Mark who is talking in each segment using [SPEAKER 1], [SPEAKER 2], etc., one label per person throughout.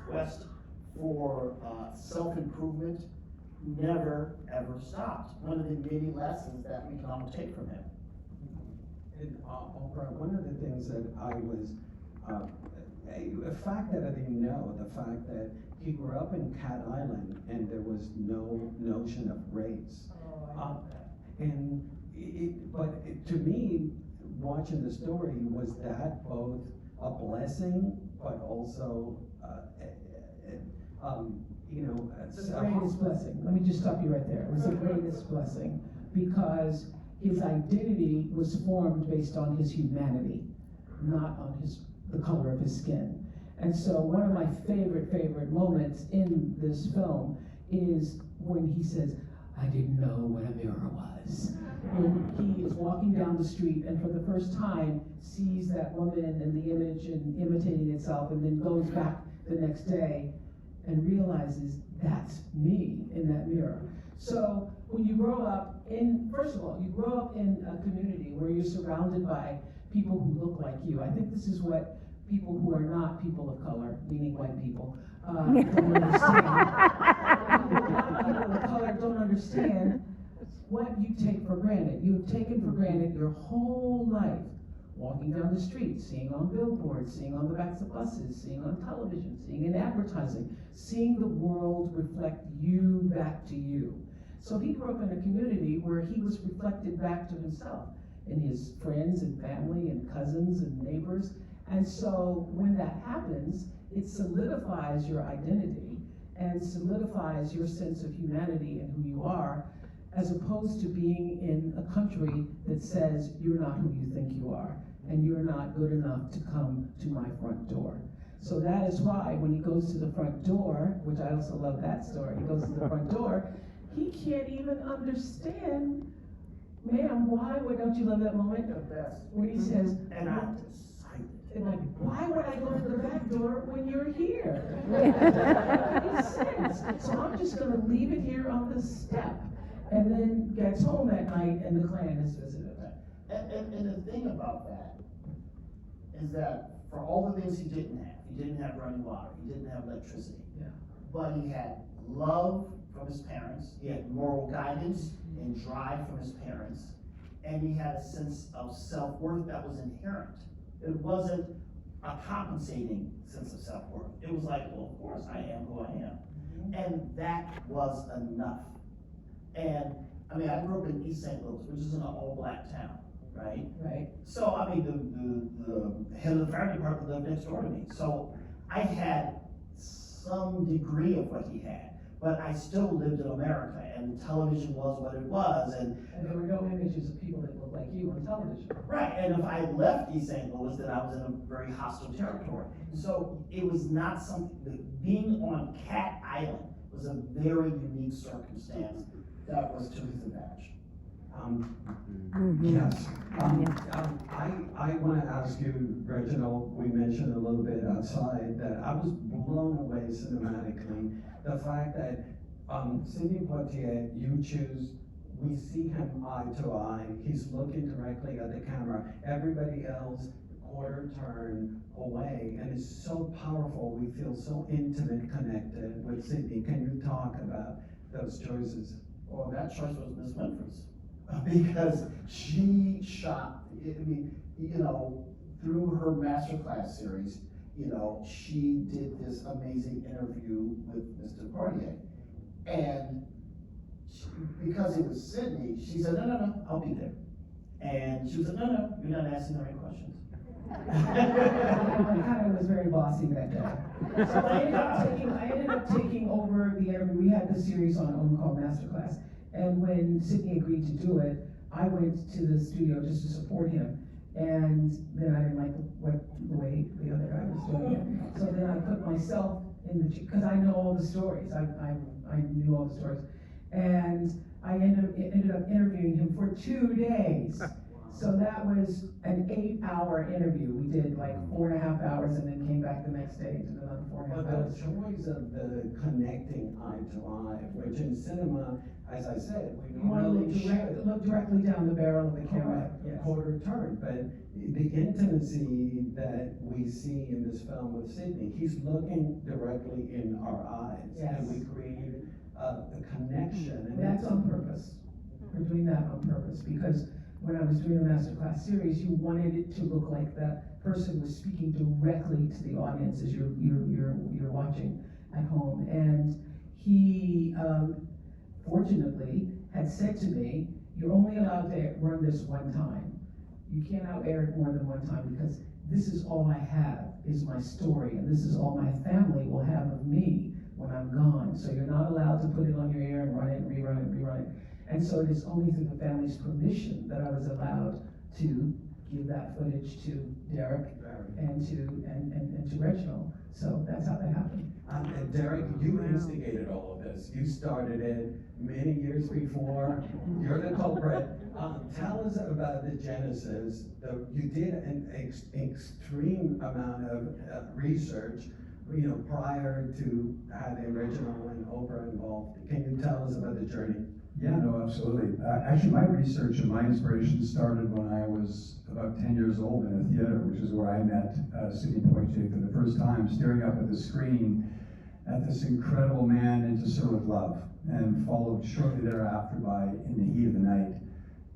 [SPEAKER 1] quest for self-improvement never, ever stopped. One of the many lessons that we can all take from him.
[SPEAKER 2] And Oprah, one of the things that I was, a fact that I didn't know, the fact that he grew up in Cat Island and there was no notion of race. But to me, watching the story, was that both a blessing, but also,
[SPEAKER 3] The greatest blessing. Let me just stop you right there. It was the greatest blessing because his identity was formed based on his humanity, not on the color of his skin. And so one of my favorite moments in this film is when he says, "I didn't know what a mirror was." When he is walking down the street and for the first time sees that woman and the image and imitating itself, and then goes back the next day and realizes that's me in that mirror. So when you grow up first of all, you grow up in a community where you're surrounded by people who look like you. I think this is what people who are not people of color, meaning white people, don't understand. People of color don't understand what you take for granted. You've taken for granted your whole life, walking down the street, seeing on billboards, seeing on the backs of buses, seeing on television, seeing in advertising, seeing the world reflect you back to you. So he grew up in a community where he was reflected back to himself in his friends and family and cousins and neighbors. And so when that happens, it solidifies your identity and solidifies your sense of humanity and who you are, as opposed to being in a country that says you're not who you think you are and you're not good enough to come to my front door. So that is why when he goes to the front door, which I also love that story, he goes to the front door, he can't even understand, ma'am, why, don't you love that moment?
[SPEAKER 1] The best.
[SPEAKER 3] When he says,
[SPEAKER 1] And I'm excited.
[SPEAKER 3] and like, why would I go to the back door when you're here? That doesn't make any sense. So I'm just gonna leave it here on the step. And then gets home at night and the Klan has visited.
[SPEAKER 1] And the thing about that is that for all the things he didn't have running water, he didn't have electricity,
[SPEAKER 3] Yeah.
[SPEAKER 1] but he had love from his parents, he had moral guidance and drive from his parents, and he had a sense of self-worth that was inherent. It wasn't a compensating sense of self-worth. It was like, well, of course I am who I am. And that was enough. And I mean, I grew up in East St. Louis, which is an all-black town, right?
[SPEAKER 3] Right.
[SPEAKER 1] So I mean, the head of the fire department lived next door to me. So I had some degree of what he had, but I still lived in America, and television was what it was, and
[SPEAKER 3] there were no images of people that looked like you on television.
[SPEAKER 1] right. And if I left East St. Louis, then I was in a very hostile territory. So it was not something. Being on Cat Island was a very unique circumstance. That was to his advantage.
[SPEAKER 2] Yes. I want to ask you, Reginald, we mentioned a little bit outside that I was blown away cinematically. The fact that Sidney Poitier, you choose, we see him eye to eye. He's looking directly at the camera. Everybody else, quarter turn away. And it's so powerful. We feel so intimate, connected with Sidney. Can you talk about those choices?
[SPEAKER 1] Well, that choice was Miss Winfrey's, because she shot, through her masterclass series, she did this amazing interview with Mr. Poitier. And because it was Sidney, she said, no, I'll be there. And she was like, no, you're not asking the right questions.
[SPEAKER 3] I kind of was very bossy that day. So I ended up taking over the interview. We had this series on called Masterclass. And when Sidney agreed to do it, I went to the studio just to support him. And then I didn't like the way the other guy was doing it. So then I put myself in because I know all the stories. I knew all the stories. And I ended up interviewing him for 2 days. So that was an 8-hour interview. We did like 4.5 hours and then came back the next day to another 4.5 hours.
[SPEAKER 2] But
[SPEAKER 3] was.
[SPEAKER 2] joys of the connecting eye to eye, which in cinema, as I said, we
[SPEAKER 3] You wanna
[SPEAKER 2] normally should.
[SPEAKER 3] look directly down the barrel of the camera,
[SPEAKER 2] Correct,
[SPEAKER 3] yes.
[SPEAKER 2] quarter turn, but the intimacy that we see in this film with Sidney, he's looking directly in our eyes.
[SPEAKER 3] Yes.
[SPEAKER 2] And we create a connection. And
[SPEAKER 3] That's on purpose. We're doing that on purpose, because when I was doing the masterclass series, you wanted it to look like that person was speaking directly to the audience as you're watching at home. And he, fortunately, had said to me, "You're only allowed to run this one time. You can't now air it more than one time, because this is all I have, is my story, and this is all my family will have of me when I'm gone. So you're not allowed to put it on your air and run it, and rerun it, rerun it." And so it is only through the family's permission that I was allowed to give that footage to Derik and to Reginald. So that's how that happened.
[SPEAKER 2] And Derik, you instigated all of this. You started it many years before. You're the culprit. Tell us about the genesis. You did an extreme amount of research, prior to having Reginald and Oprah involved. Can you tell us about the journey?
[SPEAKER 4] Yeah, no, absolutely. Actually, my research and my inspiration started when I was about 10 years old in a theater, which is where I met Sidney Poitier for the first time, staring up at the screen at this incredible man into Sir with Love, and followed shortly thereafter by In the Heat of the Night.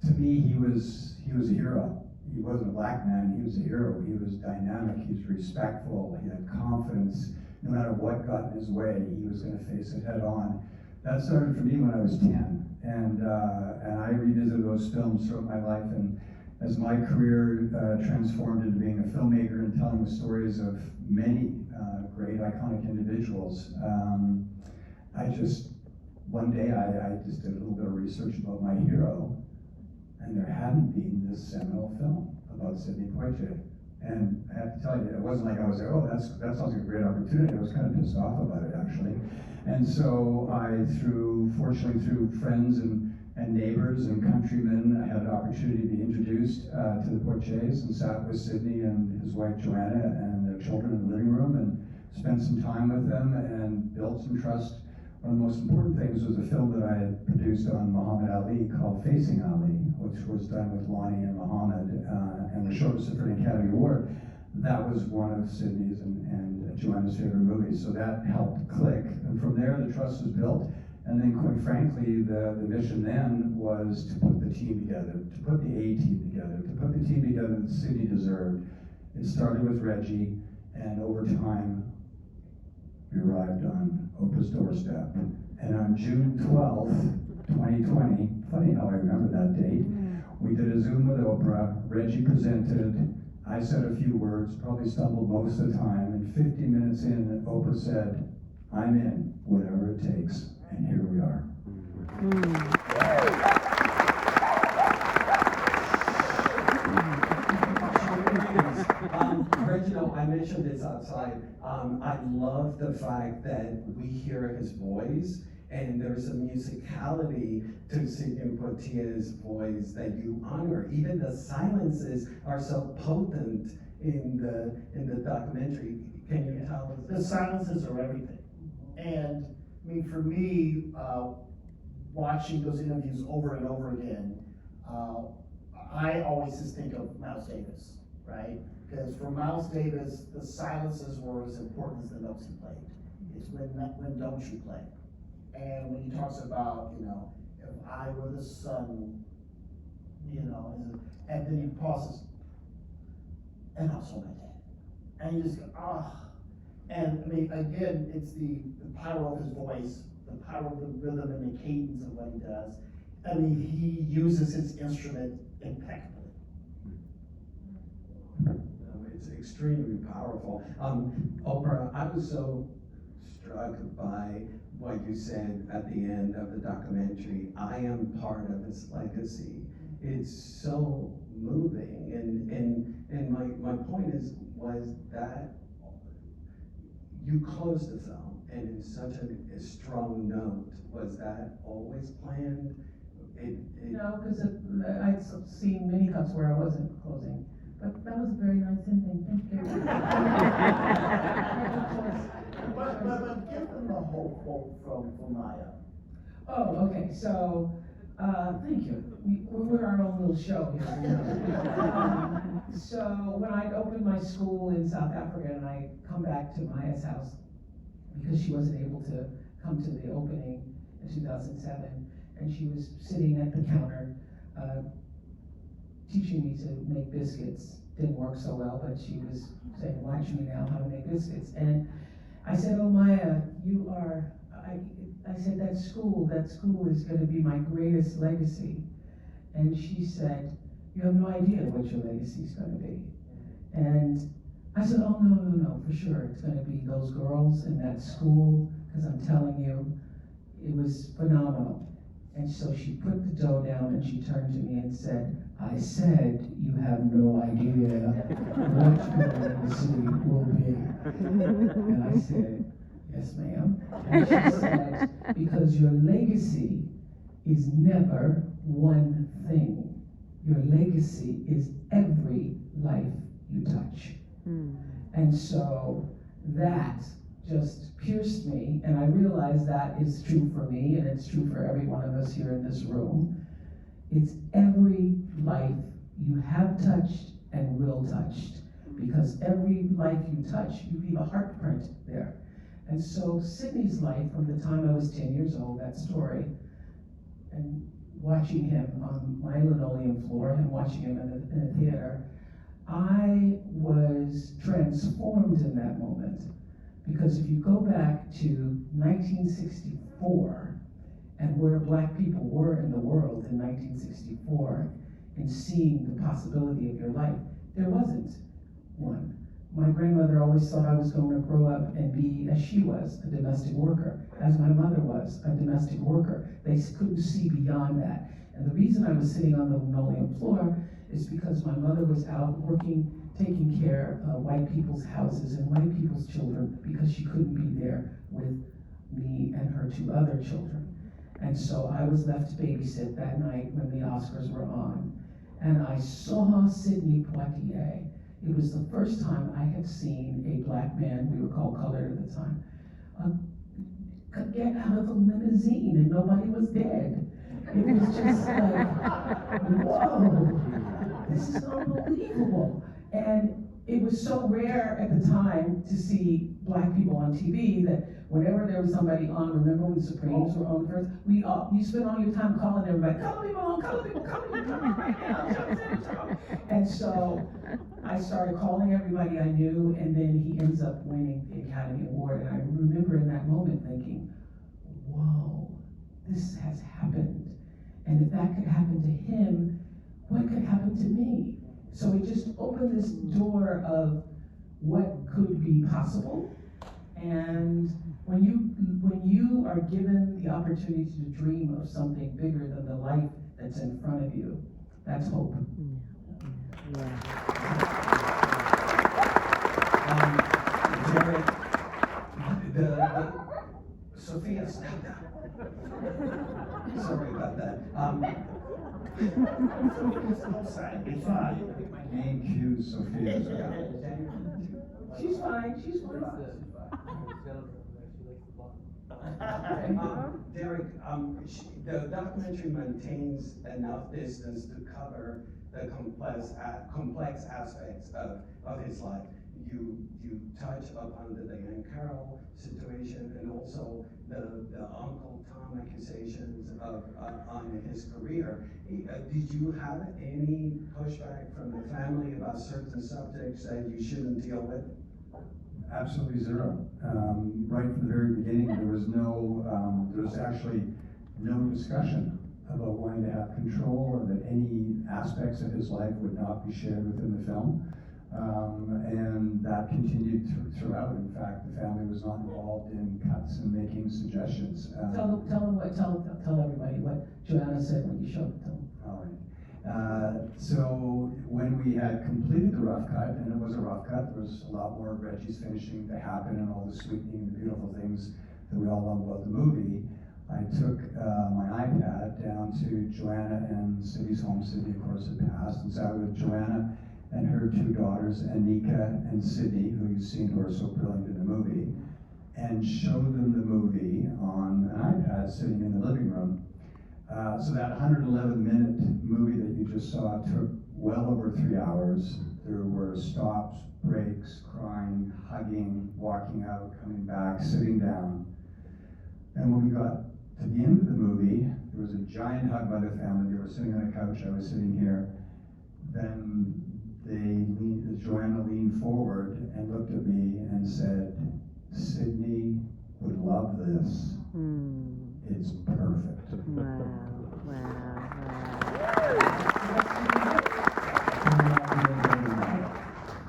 [SPEAKER 4] To me, he was a hero. He wasn't a black man, he was a hero. He was dynamic, he was respectful, he had confidence. No matter what got in his way, he was going to face it head on. That started for me when I was 10, and I revisited those films throughout my life, and as my career transformed into being a filmmaker and telling the stories of many great iconic individuals, one day I just did a little bit of research about my hero, and there hadn't been this seminal film about Sidney Poitier. And I have to tell you, it wasn't like I was like, oh, that sounds like a great opportunity. I was kind of pissed off about it, actually. And so fortunately through friends and neighbors and countrymen, I had an opportunity to be introduced to the Poitiers, and sat with Sidney and his wife Joanna and their children in the living room, and spent some time with them and built some trust. One of the most important things was a film that I had produced on Muhammad Ali called Facing Ali, which was done with Lonnie and Muhammad, and was shortlisted for an Academy Award. That was one of Sidney's and Joanna's favorite movies, so that helped click. And from there, the trust was built. And then, quite frankly, the mission then was to put the team together, to put the A team together, to put the team together that Sidney deserved. It started with Reggie, and over time, we arrived on Oprah's doorstep. And on June 12th, 2020, funny how I remember that date, we did a Zoom with Oprah. Reggie presented. I said a few words, probably stumbled most of the time, and 50 minutes in, Oprah said, "I'm in, whatever it takes," and here we are.
[SPEAKER 2] Reginald, I mentioned this outside. I love the fact that we hear his voice, and there's a musicality to Sidney Poitier's voice that you honor. Even the silences are so potent in the documentary. Can you tell us?
[SPEAKER 1] The silences are everything. And I mean, for me, watching those interviews over and over again, I always just think of Miles Davis, right? Because for Miles Davis, the silences were as important as the notes he played. It's when don't you play? And when he talks about, if I were the sun, and then he pauses, and also my dad. And you just go, ah. And I mean, again, it's the power of his voice, the power of the rhythm and the cadence of what he does. I mean, he uses his instrument impeccably.
[SPEAKER 2] It's extremely powerful. Oprah, I was so struck by what you said at the end of the documentary. I am part of his legacy. It's so moving, and my point was that you closed the film, and in such a strong note. Was that always planned?
[SPEAKER 3] No, because I'd seen many cuts where I wasn't closing. But that was a very nice ending. Thank you.
[SPEAKER 1] But give them the whole quote from Maya.
[SPEAKER 3] Oh, okay, so, thank you. We're our own little show here. You know? So when I opened my school in South Africa and I come back to Maya's house, because she wasn't able to come to the opening in 2007, and she was sitting at the counter, teaching me to make biscuits. Didn't work so well, but she was saying, watch me now how to make biscuits. And I said, oh Maya, you are, I said, that school is gonna be my greatest legacy. And she said, you have no idea what your legacy is gonna be. And I said, oh no, for sure, it's gonna be those girls in that school, because I'm telling you, it was phenomenal. And so she put the dough down and she turned to me and said, I said, you have no idea what your legacy will be. And I said, yes ma'am. And she said, because your legacy is never one thing. Your legacy is every life you touch. And so that just pierced me, and I realized that is true for me, and it's true for every one of us here in this room. It's every life you have touched and will touch, because every life you touch, you leave a heartprint there. And so Sidney's life, from the time I was 10 years old, that story, and watching him on my linoleum floor and watching him in a theater, I was transformed in that moment. Because if you go back to 1964 and where Black people were in the world in 1964 and seeing the possibility of your life, there wasn't one. My grandmother always thought I was going to grow up and be, as she was, a domestic worker, as my mother was, a domestic worker. They couldn't see beyond that. And the reason I was sitting on the linoleum floor is because my mother was out working, taking care of white people's houses and white people's children, because she couldn't be there with me and her two other children. And so I was left to babysit that night when the Oscars were on. And I saw Sidney Poitier. It was the first time I had seen a Black man, we were called colored at the time, get out of a limousine and nobody was dead. It was just like, whoa, this is unbelievable. And it was so rare at the time to see Black people on TV that whenever there was somebody on, remember when the Supremes were on first, you spent all your time calling everybody, color people on right now. And so I started calling everybody I knew, and then he ends up winning the Academy Award. And I remember in that moment thinking, whoa, this has happened. And if that could happen to him, what could happen to me? So it just opened this door of what could be possible. And when you are given the opportunity to dream of something bigger than the life that's in front of you, that's hope.
[SPEAKER 2] Derik, Sophia, stop that. Sorry about that.
[SPEAKER 1] It's fine.
[SPEAKER 4] Name cues, Sophia.
[SPEAKER 3] She's fine.
[SPEAKER 2] Derik, the documentary maintains enough distance to cover the complex aspects of his life. You touch upon the Diane Carroll situation and also the Uncle Tom accusations on his career. Did you have any pushback from the family about certain subjects that you shouldn't deal with?
[SPEAKER 4] Absolutely zero. Right from the very beginning, there was actually no discussion about wanting to have control, or that any aspects of his life would not be shared within the film. And that continued throughout. In fact, the family was not involved in cuts and making suggestions.
[SPEAKER 3] Tell everybody what Joanna said when you showed it to them.
[SPEAKER 4] All right. So when we had completed the rough cut, and it was a rough cut, there was a lot more Reggie's finishing to happen and all the sweetening and the beautiful things that we all love about the movie. I took my iPad down to Joanna and Sidney's home. Sidney, of course, had passed, and sat with Joanna and her two daughters, Anika and Sidney, who you've seen, who are so brilliant in the movie. and showed them the movie on an iPad sitting in the living room. So that 111-minute movie that you just saw took well over 3 hours. There were stops, breaks, crying, hugging, walking out, coming back, sitting down. And when we got to the end of the movie, there was a giant hug by the family. They were sitting on a couch, I was sitting here. Then Joanna leaned forward and looked at me and said, "Sidney would love this. It's perfect."
[SPEAKER 5] Wow, wow,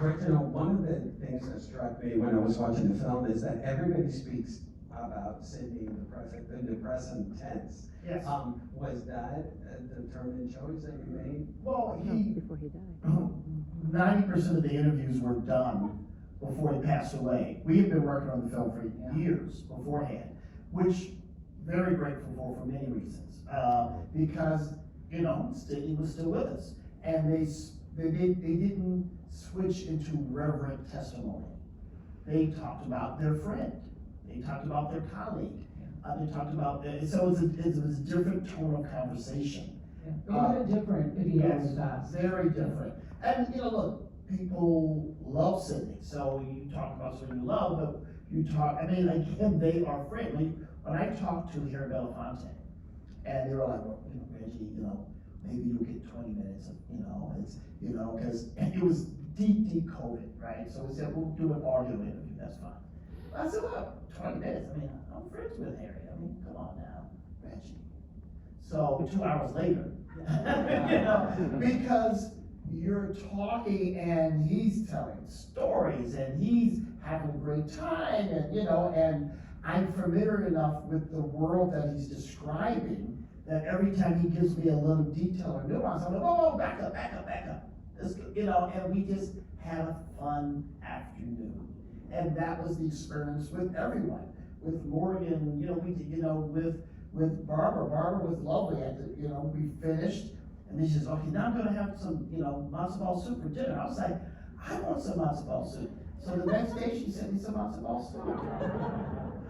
[SPEAKER 2] Reginald, one of the things that struck me when I was watching the film is that everybody speaks about Sidney in the present tense.
[SPEAKER 1] Yes.
[SPEAKER 2] Was that a determined choice that you made?
[SPEAKER 1] Well,
[SPEAKER 5] wow. Before he died.
[SPEAKER 1] 90% of the interviews were done before he passed away. We had been working on the film for years beforehand, which very grateful for many reasons. Because, you know, Sidney was still with us. And they didn't switch into reverent testimony. They talked about their friend. They talked about their colleague. They talked about, so it was a different tone of conversation.
[SPEAKER 3] It would have been different if he always passed.
[SPEAKER 1] Very different. And, you know, look, people love Sidney, so you talk about someone you love, but you talk, I mean, again, they are friendly. When I talked to Harry Belafonte, and they were like, well, you know, Reggie, you know, maybe you'll get 20 minutes of, you know, it's, you know, because it was deep COVID, right? So we said, we'll do an audio interview, that's fine. I said, well, 20 minutes, I mean, I'm friends with Harry, I mean, come on now, Reggie. So 2 hours later, you know, because you're talking and he's telling stories and he's having a great time, and, you know, and I'm familiar enough with the world that he's describing that every time he gives me a little detail or nuance, I'm like, oh, back up. This, you know, and we just had a fun afternoon. And that was the experience with everyone. With Morgan, you know, we did, you know, with Barbara. Barbara was lovely. You know, we finished, and then she says, okay, now I'm gonna have some, you know, matzo ball soup for dinner. I was like, I want some matzo ball soup. So the next day she sent me some matzo ball soup.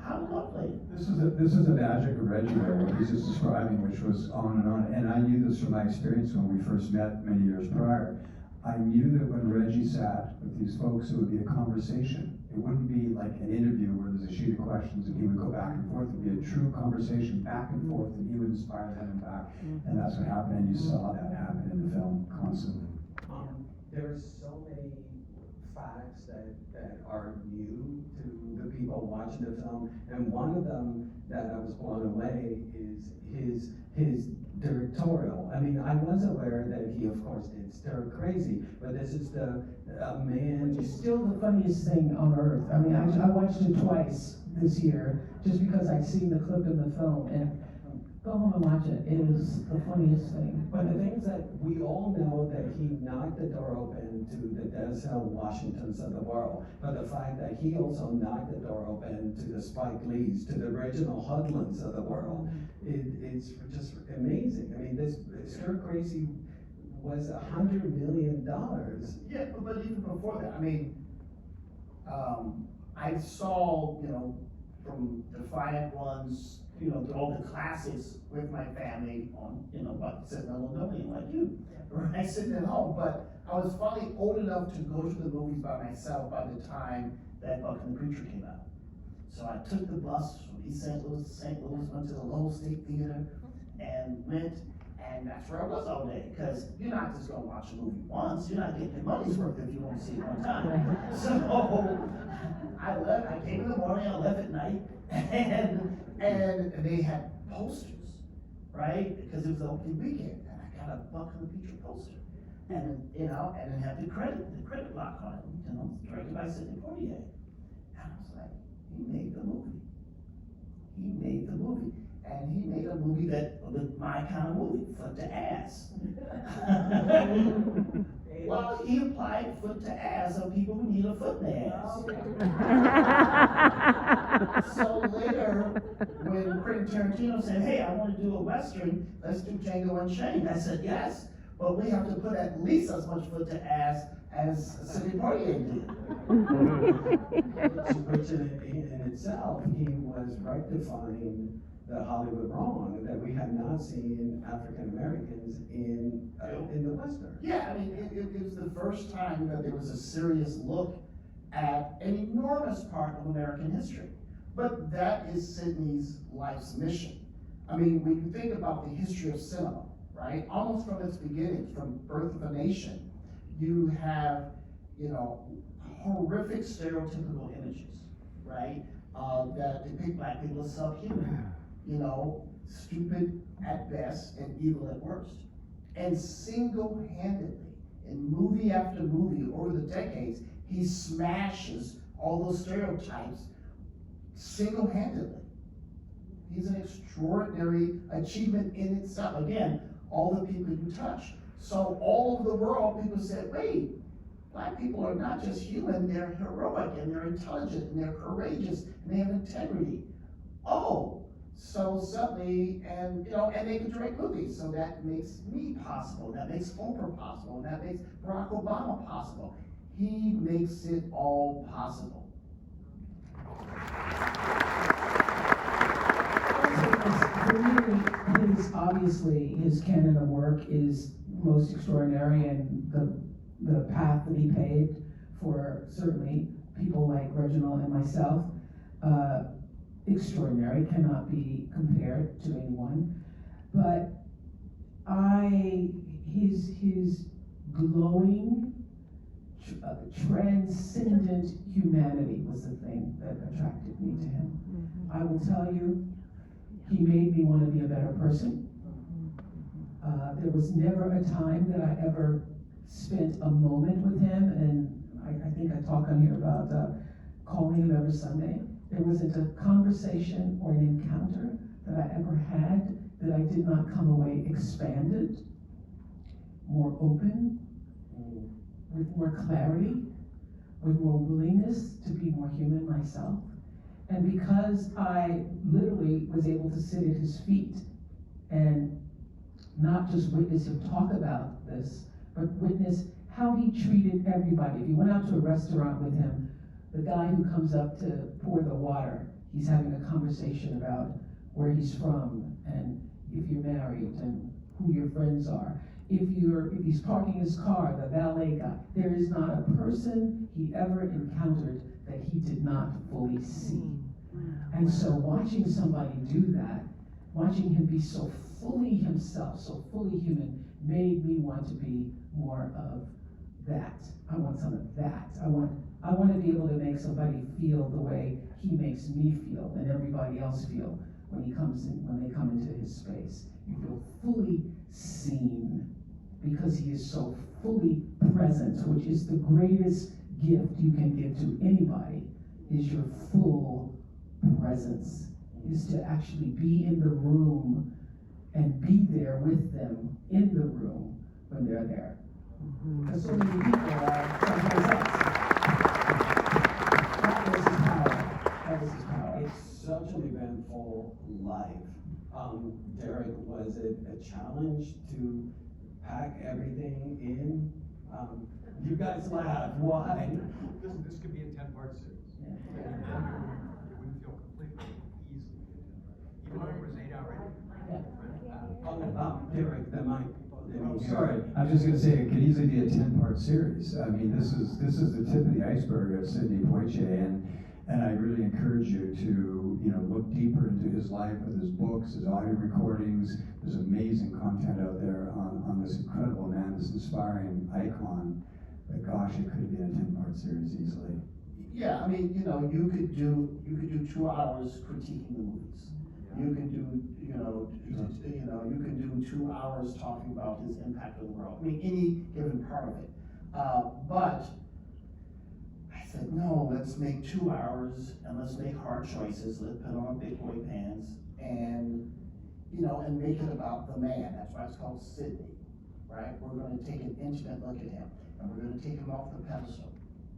[SPEAKER 1] How lovely.
[SPEAKER 4] This is the magic of Reggie there, what he's just describing, which was on. And I knew this from my experience when we first met many years prior. I knew that when Reggie sat with these folks, it would be a conversation. It wouldn't be like an interview where there's a sheet of questions and he would go back and forth. It would be a true conversation back and forth, and he would inspire them and back. And that's what happened, and you saw that happen in the film constantly.
[SPEAKER 2] There are so many facts that are new to the people watching the film, and one of them that I was blown away is his directorial. I mean, I was aware that he, of course, did Stir Crazy, but this is a man.
[SPEAKER 3] Which is still the funniest thing on earth. I mean, I watched it twice this year, just because I'd seen the clip in the film, and go home and watch it. It is the funniest thing.
[SPEAKER 2] But the thing is that we all know that he knocked the door open to the Denzel Washingtons of the world, but the fact that he also knocked the door open to the Spike Lees, to the Reginald Hudlins of the world, it's just amazing. I mean, this Stir Crazy was $100 million.
[SPEAKER 1] Yeah, but even before that, I mean, I saw, you know, from Defiant Ones, you know, all the classics with my family on, you know, about sitting on a little building like you, right, sitting at home. But I was finally old enough to go to the movies by myself by the time that Buck and the Preacher came out. So I took the bus from East St. Louis to St. Louis, went to the Lowell State Theater, and went, and that's where I was all day, because you're not just gonna watch a movie once, you're not getting your money's worth if you only see it one time. So I left, I came in the morning, I left at night, and they had posters, right? Because it was the opening weekend, and I got a Buck and the Preacher poster. And, you know, and it had the credit lock on it, you know, directed by Sidney Poitier. And I was like, he made the movie. He made the movie. And he made a movie that was my kind of movie, foot to ass. Well, he applied foot to ass on people who need a foot in the ass. So later, when Quentin Tarantino said, hey, I want to do a Western, let's do Django Unchained. I said, yes, but we have to put at least as much foot to ass as Sidney Poitier did.
[SPEAKER 2] Which in itself, he was rectifying the Hollywood wrong that we have not seen African Americans in the Western.
[SPEAKER 1] Yeah, I mean, it was the first time that there was a serious look at an enormous part of American history. But that is Sidney's life's mission. I mean, when you think about the history of cinema, right, almost from its beginnings, from Birth of a Nation, you have, horrific stereotypical images, right, that depict black people as subhuman, stupid at best and evil at worst. And single-handedly, in movie after movie over the decades, he smashes all those stereotypes single-handedly. He's an extraordinary achievement in itself. Again, all the people you touch. So all over the world, people said, wait, black people are not just human, they're heroic, and they're intelligent, and they're courageous, and they have integrity. Oh, so suddenly, and they can direct movies, so that makes me possible, that makes Oprah possible, that makes Barack Obama possible. He makes it all possible.
[SPEAKER 3] For me, obviously, his canon of work is most extraordinary, and the path that he paved for certainly people like Reginald and myself, extraordinary, cannot be compared to anyone. But his glowing, transcendent humanity was the thing that attracted me to him. I will tell you, he made me want to be a better person. There was never a time that I ever spent a moment with him, and I think I talk on here about calling him every Sunday. There wasn't a conversation or an encounter that I ever had that I did not come away expanded, more open, with more clarity, with more willingness to be more human myself. And because I literally was able to sit at his feet and not just witness him talk about this, but witness how he treated everybody. If you went out to a restaurant with him, the guy who comes up to pour the water, he's having a conversation about where he's from and if you're married and who your friends are. If he's parking his car, the valet guy, there is not a person he ever encountered that he did not fully see. And so watching somebody do that, watching him be so fully himself, so fully human, made me want to be more of that. I want some of that. I want to be able to make somebody feel the way he makes me feel and everybody else feel when they come into his space. You feel fully seen because he is so fully present, which is the greatest gift you can give to anybody, is your full presence, is to actually be in the room and be there with them in the room when they're there. Because so many people are someplace else. That was his power. That was his power.
[SPEAKER 2] It's such an eventful life. Derik, was it a challenge to pack everything in? You guys laugh. Why?
[SPEAKER 6] This could be a 10-part series.
[SPEAKER 3] Yeah.
[SPEAKER 6] It wouldn't feel complete, but it would easily be a 10-part. Even though it was 8 hours.
[SPEAKER 2] Derik, the mic.
[SPEAKER 4] I'm sorry, I was just going to say it could easily be a 10-part series. I mean, this is the tip of the iceberg of Sidney Poitier, and I really encourage you to look deeper into his life with his books, his audio recordings. There's amazing content out there on this incredible man, this inspiring icon. But gosh, it could have been a 10-part series easily.
[SPEAKER 1] Yeah, I mean, you could do 2 hours critiquing the movies. You could do, you could do 2 hours talking about his impact on the world. I mean, any given part of it. But I said, no, let's make 2 hours and let's make hard choices. Let's put on big boy pants and make it about the man. That's why it's called Sidney, right? We're going to take an intimate look at him, and we're going to take him off the pedestal,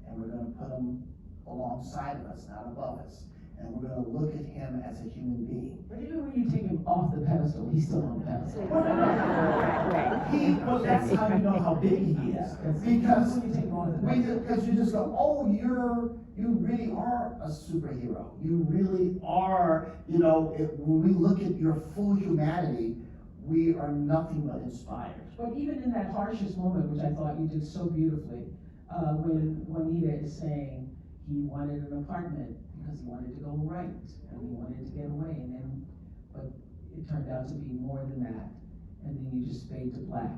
[SPEAKER 1] and we're going to put him alongside of us, not above us. and we're gonna look at him as a human being.
[SPEAKER 3] But even when you take him off the pedestal, he's still on the pedestal.
[SPEAKER 1] Well, that's how you know how big he is. Because
[SPEAKER 3] when you take him off the pedestal.
[SPEAKER 1] because you just go, oh, you really are a superhero. You really are, when we look at your full humanity, we are nothing but inspired.
[SPEAKER 3] But even in that harshest moment, which I thought you did so beautifully, when Juanita is saying he wanted an apartment because he wanted to go right and he wanted to get away, but it turned out to be more than that, and then you just fade to black.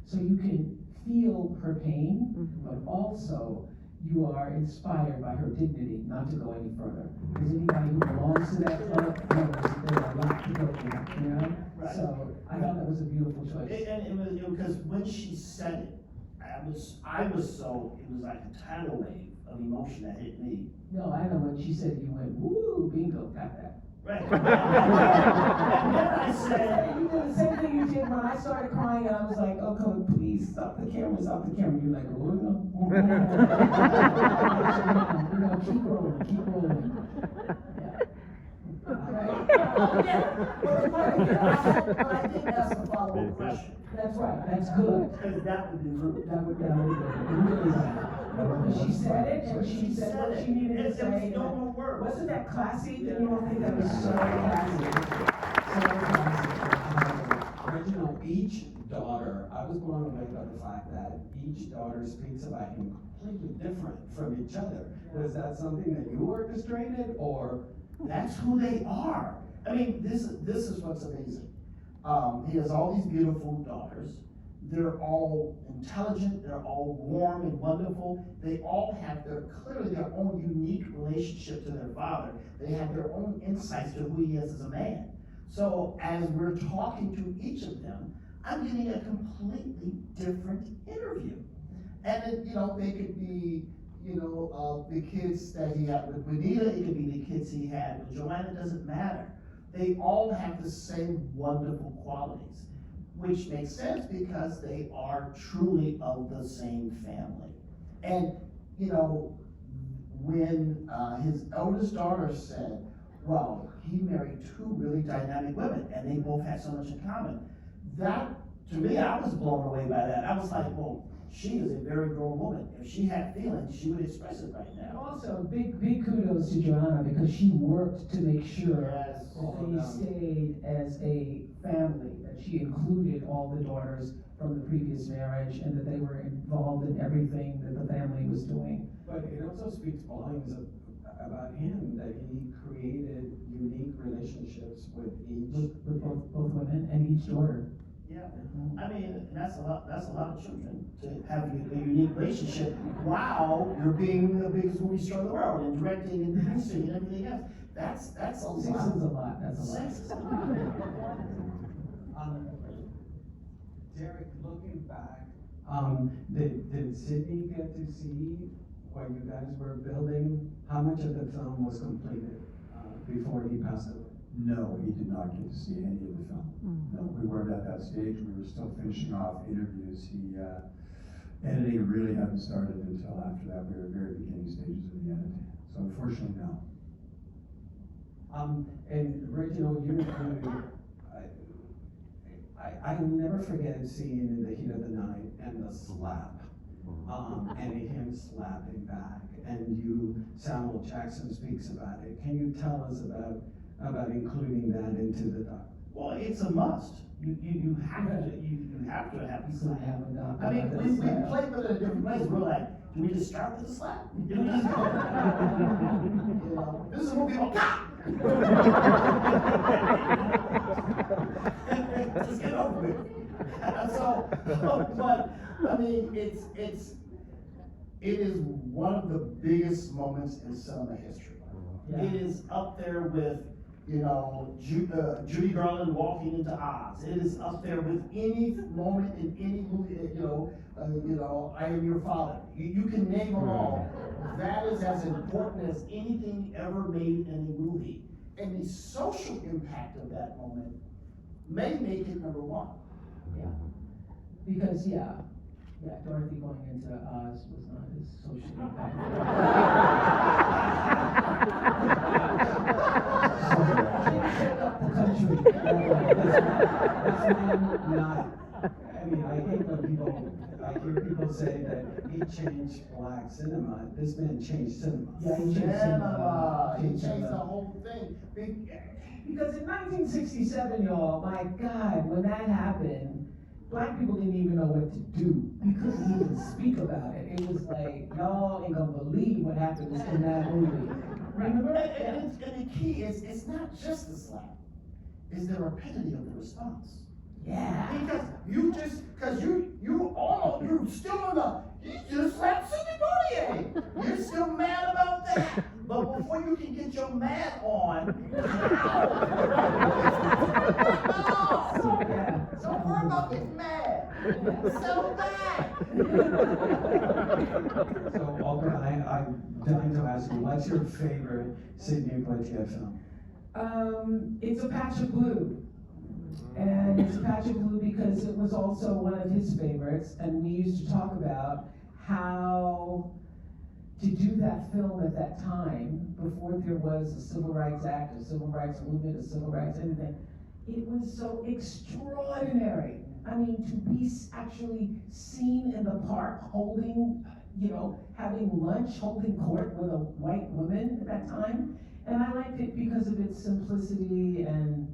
[SPEAKER 3] So you can feel her pain, but also you are inspired by her dignity not to go any further. Because anybody who belongs to that club knows there's a lot to go through,
[SPEAKER 1] Right.
[SPEAKER 3] So I thought that was a beautiful choice.
[SPEAKER 1] And it was because when she said it, it was like a tidal wave of emotion that hit me.
[SPEAKER 3] No, I know when she said you went, woo, bingo, got that.
[SPEAKER 1] Right. And then I said,
[SPEAKER 3] You did the same thing you did when I started crying, and I was like, oh, come, please, stop the camera. You're like, oh, no. Keep rolling. Yeah.
[SPEAKER 1] But I did ask a follow-up question.
[SPEAKER 3] That's right, that's good.
[SPEAKER 1] Because that would be rude.
[SPEAKER 3] That would be really bad. She said it, and she said what she needed to say.
[SPEAKER 1] It was no word.
[SPEAKER 3] Wasn't that classy? Didn't you think that was so classy? So classy.
[SPEAKER 2] Reginald, each daughter, I was blown away by the fact that each daughter speaks about him completely different from each other. Was that something that you orchestrated, or?
[SPEAKER 1] That's who they are. I mean, this is what's amazing. He has all these beautiful daughters. They're all intelligent, they're all warm and wonderful. They all have clearly their own unique relationship to their father. They have their own insights to who he is as a man. So as we're talking to each of them, I'm getting a completely different interview. And they could be, the kids that he had with Juanita, it could be the kids he had with Joanna, it doesn't matter. They all have the same wonderful qualities, which makes sense because they are truly of the same family. And, when his eldest daughter said, well, he married two really dynamic women and they both had so much in common, that, to me, I was blown away by that. I was like, well, she is a very grown woman. If she had feelings, she would express it right
[SPEAKER 3] And
[SPEAKER 1] now.
[SPEAKER 3] also, big kudos to Joanna because she worked to make sure
[SPEAKER 1] Yes.
[SPEAKER 3] that they stayed as a family, that she included all the daughters from the previous marriage and that they were involved in everything that the family was doing.
[SPEAKER 2] But it also speaks volumes about him, that he created unique relationships with each.
[SPEAKER 3] With both women and each daughter.
[SPEAKER 1] Yeah, I mean, that's a lot of children to have a unique relationship while you're being the biggest movie star in the world and directing and producing and everything else. That's a lot.
[SPEAKER 3] Six is a lot, that's a lot.
[SPEAKER 1] Six is a lot.
[SPEAKER 2] Derik, looking back, did Sidney get to see what you guys were building? How much of the film was completed before he passed away?
[SPEAKER 4] No, he did not get to see any of the film. No, we weren't at that stage. We were still finishing off interviews. Editing really hadn't started until after that. We were very beginning stages of the editing. So unfortunately, no.
[SPEAKER 2] And Reginald, I'll never forget seeing In the Heat of the Night and the slap, and him slapping back. And Samuel Jackson speaks about it. Can you tell us about including that into the doc?
[SPEAKER 1] Well, it's a must. You have to have the slap. I mean, we played with it in different ways. We're like, do we just start with the slap? Do we just this is a movie about cop. Just get over it. But I mean, it is one of the biggest moments in cinema history.
[SPEAKER 3] Yeah.
[SPEAKER 1] It is up there with, Judy Garland walking into Oz. It is up there with any moment in any movie, I Am Your Father. You can name them all. That is as important as anything ever made in a movie. And the social impact of that moment may make it number one.
[SPEAKER 3] Yeah. Because, Dorothy going into Oz was not as socially impactful.
[SPEAKER 2] I mean, I hate when I hear people say that he changed black cinema. This man changed cinema.
[SPEAKER 3] Yeah, he changed
[SPEAKER 1] Cinema, he
[SPEAKER 3] changed
[SPEAKER 1] changed the
[SPEAKER 3] cinema.
[SPEAKER 1] whole thing.
[SPEAKER 3] Because in 1967, y'all, my God, when that happened, black people didn't even know what to do. We couldn't even speak about it. It was like, y'all ain't gonna believe what happened in that movie. Remember?
[SPEAKER 1] And the key is, it's not just the slap, it's the rapidity of the response.
[SPEAKER 3] Yeah.
[SPEAKER 1] Because you're still you just slapped Sidney Poitier. You're still mad about that. But before you can get your mad on,
[SPEAKER 3] Yeah.
[SPEAKER 1] don't worry about getting mad. Settle back.
[SPEAKER 2] So, Oprah, I'm dying to ask you, what's your favorite Sidney Poitier film?
[SPEAKER 3] It's A Patch of Blue. And it's A Patch of Blue because it was also one of his favorites, and we used to talk about how to do that film at that time, before there was a Civil Rights Act, a Civil Rights Movement, a Civil Rights anything. It was so extraordinary. I mean, to be actually seen in the park holding, having lunch, holding court with a white woman at that time. And I liked it because of its simplicity and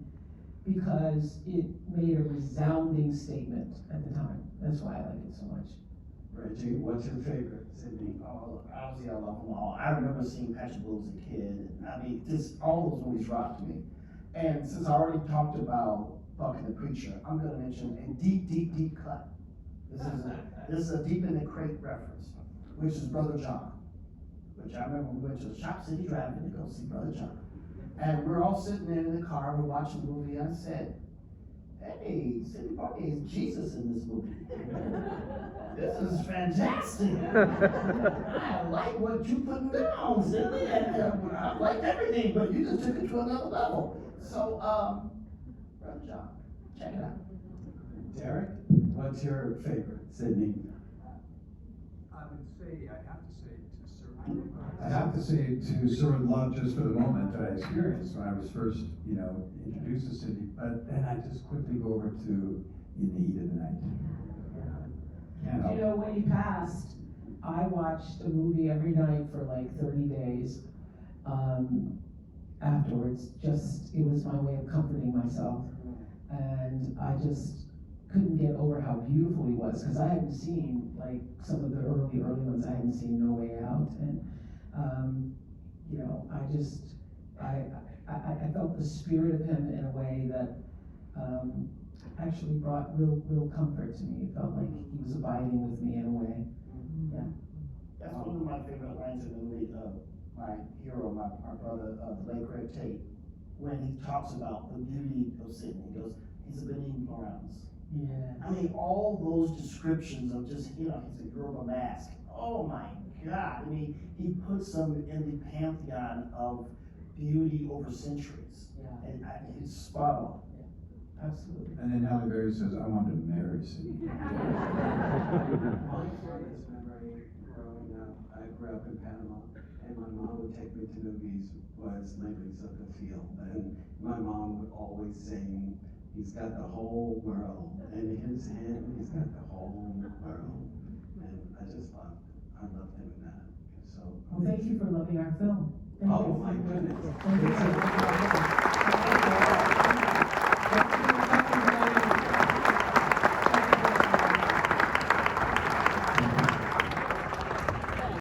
[SPEAKER 3] because it made a resounding statement at the time. That's why I like it so much.
[SPEAKER 2] Reggie, what's your favorite Sidney?
[SPEAKER 1] Oh, obviously I love them all. I remember seeing Patch of Blue as a kid. I mean, all those movies rocked me. And since I already talked about Buck the Preacher, I'm gonna mention a deep, deep, deep cut. This is a Deep in the Crate reference, which is Brother John. Which I remember we went to the Shop City Drive-In to go see Brother John. And we're all sitting there in the car, we're watching the movie, and I said, hey, Sidney Poitier is Jesus in this movie. This is fantastic. I like what you putting down, Sidney, and I like everything, but you just took it to another level. So, Brother John, check it out.
[SPEAKER 2] Derik, what's your favorite Sidney?
[SPEAKER 6] I have to say to Servant Love just for the moment that I experienced when I was first, introduced to Sidney, but then I just quickly go over to In the Heat of the Night.
[SPEAKER 3] When he passed, I watched a movie every night for like 30 days. Afterwards, it was my way of comforting myself. And I just couldn't get over how beautiful he was, because I hadn't seen like some of the early ones. I hadn't seen No Way Out, and I felt the spirit of him in a way that actually brought real comfort to me. It felt like he was abiding with me in a way. Yeah.
[SPEAKER 1] That's one of my favorite lines in the movie. My hero, my brother, the late Greg Tate, when he talks about the beauty of Sidney, he goes, he's a Benin Morales.
[SPEAKER 3] Yeah.
[SPEAKER 1] I mean, all those descriptions of just, he's a Yoruba mask. Oh my God. I mean, he puts them in the pantheon of beauty over centuries.
[SPEAKER 3] Yeah.
[SPEAKER 1] And he's spot on.
[SPEAKER 3] Absolutely.
[SPEAKER 6] And then Halle Berry says, I wanted to marry Sidney.
[SPEAKER 2] My fondest memory growing up, I grew up in Panama, and my mom would take me to movies, was Ladies of the Field. And my mom would always sing, he's got the whole world in his hand, he's got the whole world. And I loved him in that. So,
[SPEAKER 3] Well, thank you for loving our film. Thank
[SPEAKER 2] oh
[SPEAKER 3] you.
[SPEAKER 2] my goodness.
[SPEAKER 3] Thank you.